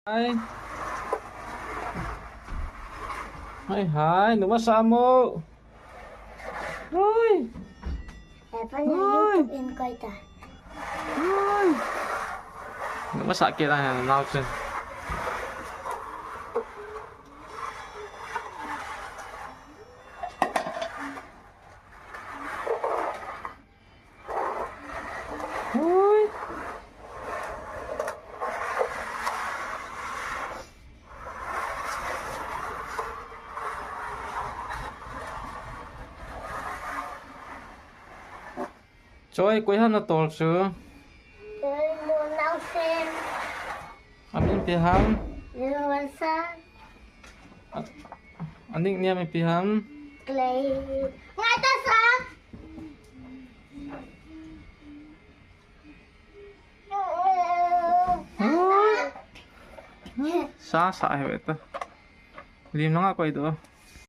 Hai, hai, lumasa mo. Hoy, Ewan niya, YouTube in ko ito. hoy. Lumasa kita yan, nausin. Hoy. Trời quay hắn là tổ sữa. Tôi muốn nấu xem. Amin piham. Nấu sa. Aning niya may piham. Clay. Ngay ta sa. Sa hewe ito. Lim na nga ko ito.